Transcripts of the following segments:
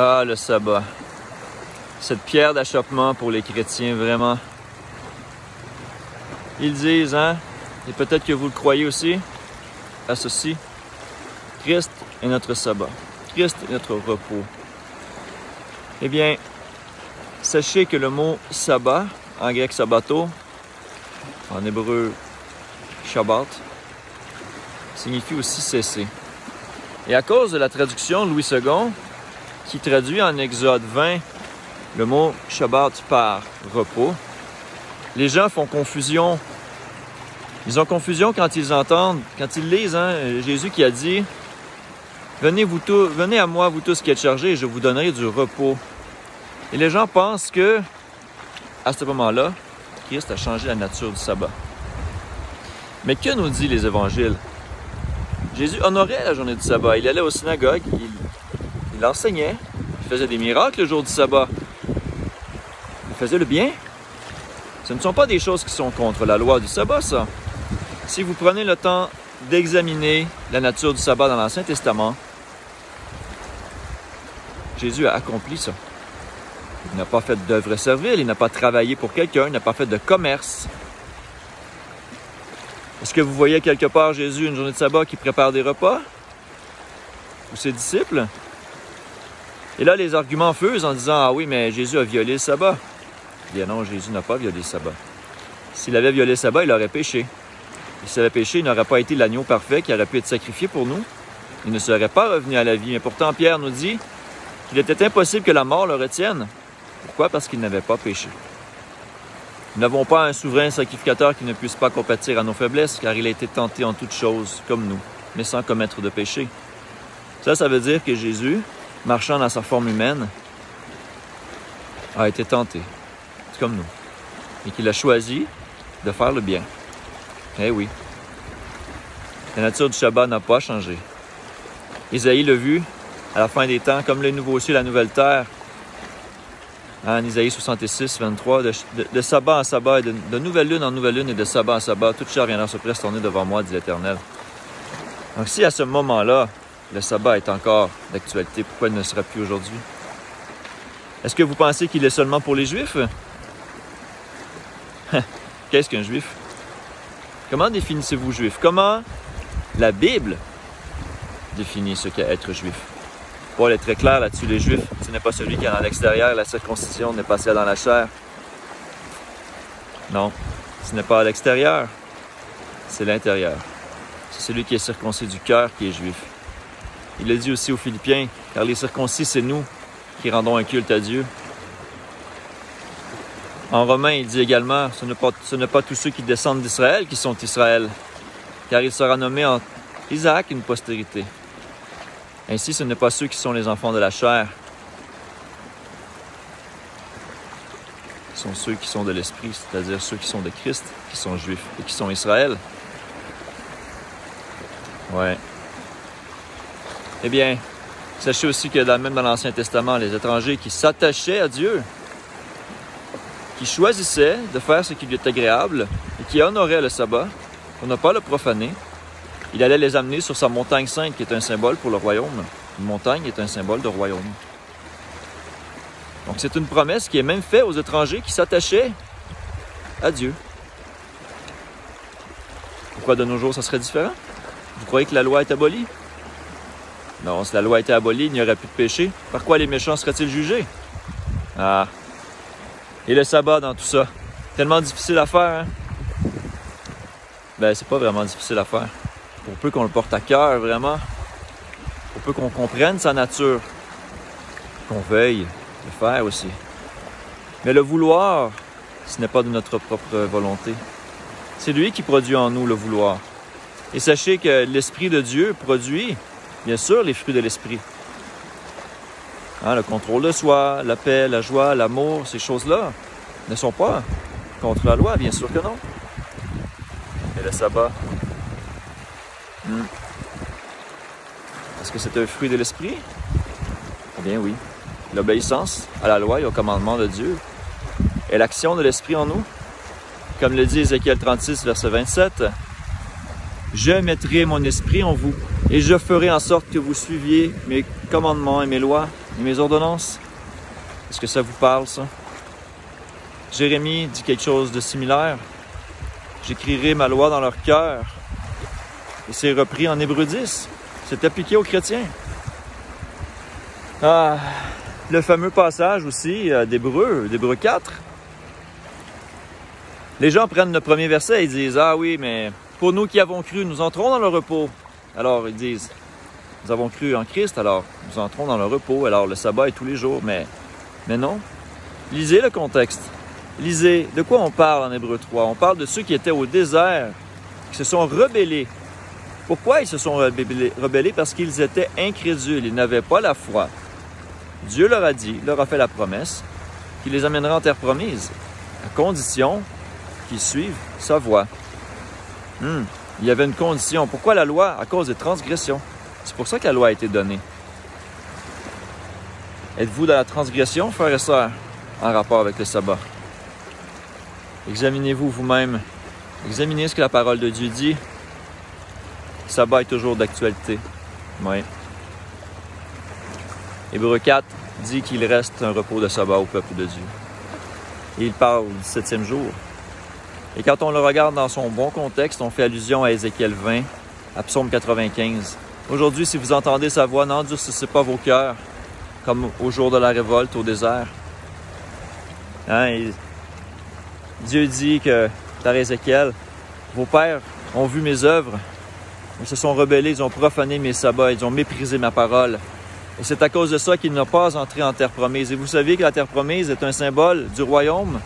Ah, le sabbat. Cette pierre d'achoppement pour les chrétiens, vraiment. Ils disent, hein, et peut-être que vous le croyez aussi, à ceci, Christ est notre sabbat. Christ est notre repos. Eh bien, sachez que le mot sabbat, en grec sabbato, en hébreu shabbat, signifie aussi cesser. Et à cause de la traduction de Louis II, qui traduit en Exode 20 le mot Shabbat par repos, les gens font confusion. Ils ont confusion quand ils entendent, quand ils lisent, hein, Jésus qui a dit « Venez à moi, vous tous qui êtes chargés, et je vous donnerai du repos. » Et les gens pensent que, à ce moment-là, Christ a changé la nature du sabbat. Mais que nous dit les évangiles? Jésus honorait la journée du sabbat. Il allait aux synagogues, il enseignait, il faisait des miracles le jour du sabbat. Il faisait le bien. Ce ne sont pas des choses qui sont contre la loi du sabbat, ça. Si vous prenez le temps d'examiner la nature du sabbat dans l'Ancien Testament, Jésus a accompli ça. Il n'a pas fait d'œuvre servile, il n'a pas travaillé pour quelqu'un, il n'a pas fait de commerce. Est-ce que vous voyez quelque part Jésus, une journée de sabbat, qui prépare des repas? Ou ses disciples? Et là, les arguments fusent en disant « Ah oui, mais Jésus a violé le sabbat. » Bien non, Jésus n'a pas violé le sabbat. S'il avait violé le sabbat, il aurait péché. Et s'il avait péché, il n'aurait pas été l'agneau parfait qui aurait pu être sacrifié pour nous. Il ne serait pas revenu à la vie. Mais pourtant, Pierre nous dit qu'il était impossible que la mort le retienne. Pourquoi? Parce qu'il n'avait pas péché. Nous n'avons pas un souverain sacrificateur qui ne puisse pas compatir à nos faiblesses, car il a été tenté en toutes choses, comme nous, mais sans commettre de péché. Ça veut dire que Jésus, marchant dans sa forme humaine, a été tenté, comme nous, et qu'il a choisi de faire le bien. Eh oui. La nature du Shabbat n'a pas changé. Isaïe l'a vu à la fin des temps, comme le nouveau ciel, la nouvelle terre, en Isaïe 66, 23, de sabbat en sabbat, et de nouvelle lune en nouvelle lune, et de sabbat en sabbat, toute chair viendra se prestonner devant moi, dit l'Éternel. Donc si à ce moment-là, le sabbat est encore d'actualité, pourquoi il ne sera plus aujourd'hui? Est-ce que vous pensez qu'il est seulement pour les Juifs? Qu'est-ce qu'un Juif? Comment définissez-vous Juif? Comment la Bible définit ce qu'est être Juif? Paul est très clair là-dessus, les Juifs, ce n'est pas celui qui est à l'extérieur, la circoncision n'est pas celle dans la chair. Non, ce n'est pas à l'extérieur, c'est l'intérieur. C'est celui qui est circoncis du cœur qui est Juif. Il le dit aussi aux Philippiens, car les circoncis, c'est nous qui rendons un culte à Dieu. En Romains, il dit également, ce n'est pas tous ceux qui descendent d'Israël qui sont Israël, car il sera nommé en Isaac une postérité. Ainsi, ce n'est pas ceux qui sont les enfants de la chair. Ce sont ceux qui sont de l'Esprit, c'est-à-dire ceux qui sont de Christ, qui sont Juifs et qui sont Israël. Ouais. Eh bien, sachez aussi que même dans l'Ancien Testament, les étrangers qui s'attachaient à Dieu, qui choisissaient de faire ce qui lui est agréable et qui honoraient le sabbat, pour ne pas le profaner, il allait les amener sur sa montagne sainte, qui est un symbole pour le royaume. Une montagne est un symbole de royaume. Donc c'est une promesse qui est même faite aux étrangers qui s'attachaient à Dieu. Pourquoi de nos jours ça serait différent? Vous croyez que la loi est abolie? Non, si la loi était abolie, il n'y aurait plus de péché. Par quoi les méchants seraient-ils jugés? Ah! Et le sabbat dans tout ça? Tellement difficile à faire, hein? Ben, c'est pas vraiment difficile à faire. Pour peu qu'on le porte à cœur, vraiment. Pour peu qu'on comprenne sa nature. Qu'on veuille le faire aussi. Mais le vouloir, ce n'est pas de notre propre volonté. C'est lui qui produit en nous le vouloir. Et sachez que l'Esprit de Dieu produit, bien sûr, les fruits de l'Esprit. Hein, le contrôle de soi, la paix, la joie, l'amour, ces choses-là ne sont pas contre la loi, bien sûr que non. Et le sabbat, est-ce que c'est un fruit de l'Esprit? Eh bien oui. L'obéissance à la loi et au commandement de Dieu et l'action de l'Esprit en nous. Comme le dit Ézéchiel 36, verset 27, « Je mettrai mon esprit en vous et je ferai en sorte que vous suiviez mes commandements et mes lois et mes ordonnances? Est-ce que ça vous parle, ça? Jérémie dit quelque chose de similaire. J'écrirai ma loi dans leur cœur. Et c'est repris en Hébreux 10. C'est appliqué aux chrétiens. Ah, le fameux passage aussi d'Hébreux 4. Les gens prennent le premier verset et ils disent « Ah oui, mais pour nous qui avons cru, nous entrons dans le repos. » Alors ils disent « Nous avons cru en Christ, alors nous entrons dans le repos. Alors le sabbat est tous les jours. » Mais non. Lisez le contexte. Lisez de quoi on parle en Hébreux 3. On parle de ceux qui étaient au désert, qui se sont rebellés. Pourquoi ils se sont rebellés? Parce qu'ils étaient incrédules. Ils n'avaient pas la foi. Dieu leur a dit, leur a fait la promesse qu'il les amènera en terre promise, à condition qu'ils suivent sa voie. Il y avait une condition. Pourquoi la loi? À cause des transgressions. C'est pour ça que la loi a été donnée. Êtes-vous dans la transgression, frères et sœurs, en rapport avec le sabbat? Examinez-vous vous-même. Examinez ce que la parole de Dieu dit. Le sabbat est toujours d'actualité. Oui. Hébreux 4 dit qu'il reste un repos de sabbat au peuple de Dieu. Et il parle du 7e jour. Et quand on le regarde dans son bon contexte, on fait allusion à Ézéchiel 20, à Psaume 95. Aujourd'hui, si vous entendez sa voix, n'endurcissez pas vos cœurs, comme au jour de la révolte au désert. Dieu dit que, par Ézéchiel, vos pères ont vu mes œuvres, ils se sont rebellés, ils ont profané mes sabbats, ils ont méprisé ma parole. Et c'est à cause de ça qu'ils n'ont pas entré en terre promise. Et vous savez que la terre promise est un symbole du royaume.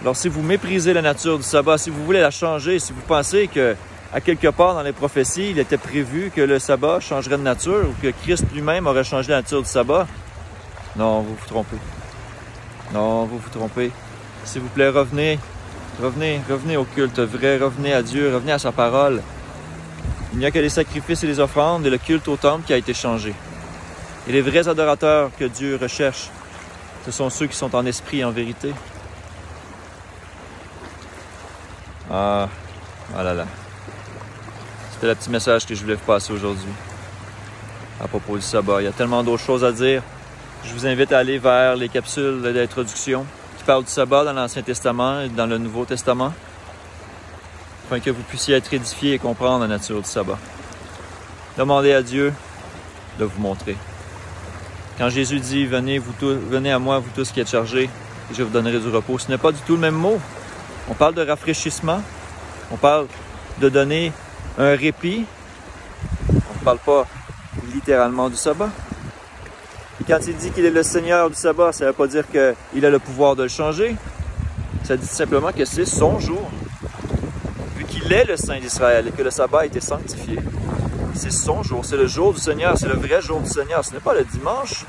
Alors si vous méprisez la nature du sabbat, si vous voulez la changer, si vous pensez que à quelque part dans les prophéties, il était prévu que le sabbat changerait de nature ou que Christ lui-même aurait changé la nature du sabbat, non, vous vous trompez. Non, vous vous trompez. S'il vous plaît, revenez au culte vrai, revenez à Dieu, revenez à sa parole. Il n'y a que les sacrifices et les offrandes et le culte au temple qui a été changé. Et les vrais adorateurs que Dieu recherche, ce sont ceux qui sont en esprit et en vérité. Ah là là. C'était le petit message que je voulais vous passer aujourd'hui à propos du sabbat. Il y a tellement d'autres choses à dire. Je vous invite à aller vers les capsules d'introduction qui parlent du sabbat dans l'Ancien Testament et dans le Nouveau Testament, afin que vous puissiez être édifiés et comprendre la nature du sabbat. Demandez à Dieu de vous montrer. Quand Jésus dit « Venez à moi, vous tous qui êtes chargés, et je vous donnerai du repos », ce n'est pas du tout le même mot. On parle de rafraîchissement, on parle de donner un répit. On ne parle pas littéralement du sabbat. Et quand il dit qu'il est le Seigneur du sabbat, ça ne veut pas dire qu'il a le pouvoir de le changer. Ça dit simplement que c'est son jour. Vu qu'il est le Saint d'Israël et que le sabbat a été sanctifié, c'est son jour, c'est le jour du Seigneur, c'est le vrai jour du Seigneur. Ce n'est pas le dimanche.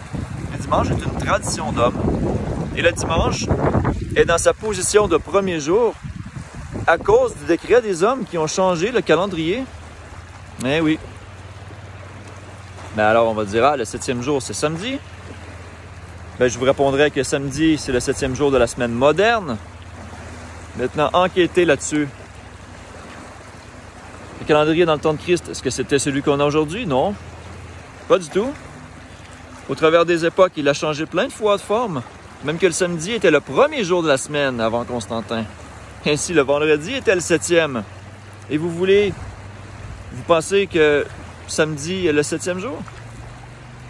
Le dimanche est une tradition d'homme. Et le dimanche est dans sa position de premier jour à cause du décret des hommes qui ont changé le calendrier. Eh oui. Mais alors on va dire, le 7e jour, c'est samedi. Ben, je vous répondrai que samedi, c'est le 7e jour de la semaine moderne. Maintenant, enquêtez là-dessus. Le calendrier dans le temps de Christ, est-ce que c'était celui qu'on a aujourd'hui? Non. Pas du tout. Au travers des époques, il a changé plein de fois de forme. Même que le samedi était le premier jour de la semaine avant Constantin. Ainsi, le vendredi était le 7e. Et vous pensez que samedi est le 7e jour?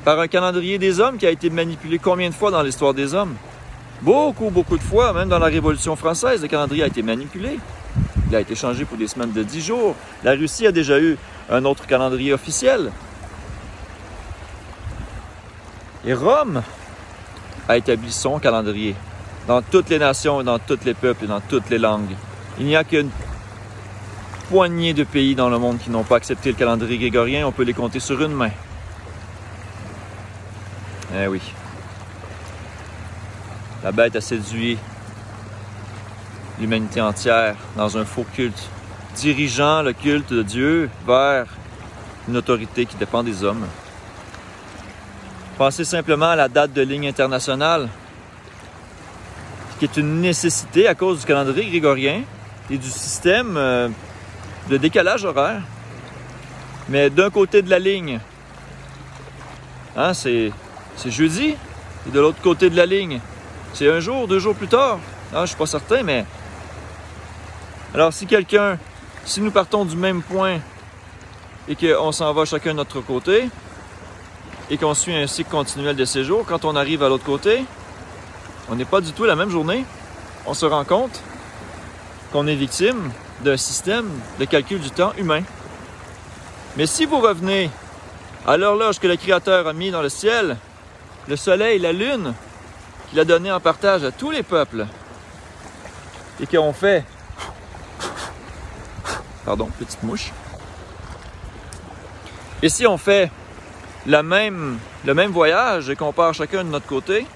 Par un calendrier des hommes qui a été manipulé combien de fois dans l'histoire des hommes? Beaucoup de fois, même dans la Révolution française, le calendrier a été manipulé. Il a été changé pour des semaines de 10 jours. La Russie a déjà eu un autre calendrier officiel. Et Rome a établi son calendrier dans toutes les nations, dans tous les peuples et dans toutes les langues. Il n'y a qu'une poignée de pays dans le monde qui n'ont pas accepté le calendrier grégorien. On peut les compter sur une main. Eh oui. La bête a séduit l'humanité entière dans un faux culte, dirigeant le culte de Dieu vers une autorité qui dépend des hommes. Pensez simplement à la date de ligne internationale, qui est une nécessité à cause du calendrier grégorien et du système de décalage horaire. Mais d'un côté de la ligne, Hein, c'est jeudi, et de l'autre côté de la ligne, c'est 1 jour, 2 jours plus tard. Ah, je ne suis pas certain, mais... Alors, si nous partons du même point et qu'on s'en va chacun de notre côté, et qu'on suit un cycle continuel de séjour, quand on arrive à l'autre côté, on n'est pas du tout la même journée. On se rend compte qu'on est victime d'un système de calcul du temps humain. Mais si vous revenez à l'horloge que le Créateur a mis dans le ciel, le soleil, la lune, qu'il a donné en partage à tous les peuples, et qu'on fait... Pardon, petite mouche. Et si on fait le même voyage et qu'on part chacun de notre côté,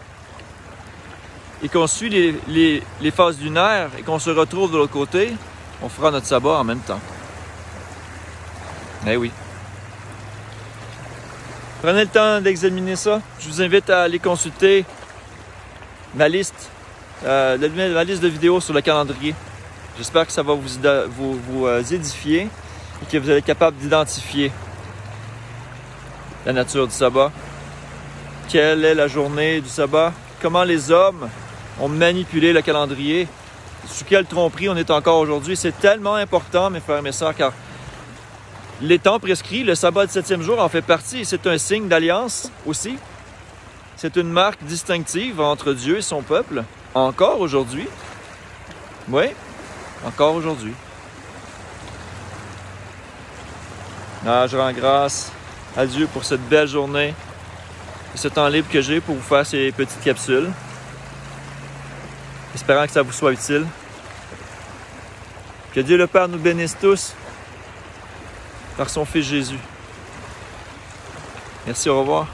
et qu'on suit les phases lunaires et qu'on se retrouve de l'autre côté, on fera notre sabbat en même temps. Eh oui. Prenez le temps d'examiner ça. Je vous invite à aller consulter ma liste de vidéos sur le calendrier. J'espère que ça va vous édifier et que vous allez être capable d'identifier la nature du sabbat. Quelle est la journée du sabbat? Comment les hommes ont manipulé le calendrier? Sous quelle tromperie on est encore aujourd'hui? C'est tellement important, mes frères et mes sœurs, car les temps prescrits, le sabbat du 7e jour en fait partie. C'est un signe d'alliance aussi. C'est une marque distinctive entre Dieu et son peuple, encore aujourd'hui. Oui, encore aujourd'hui. Ah, je rends grâce à Dieu pour cette belle journée et ce temps libre que j'ai pour vous faire ces petites capsules. Espérant que ça vous soit utile. Que Dieu le Père nous bénisse tous par son Fils Jésus. Merci, au revoir.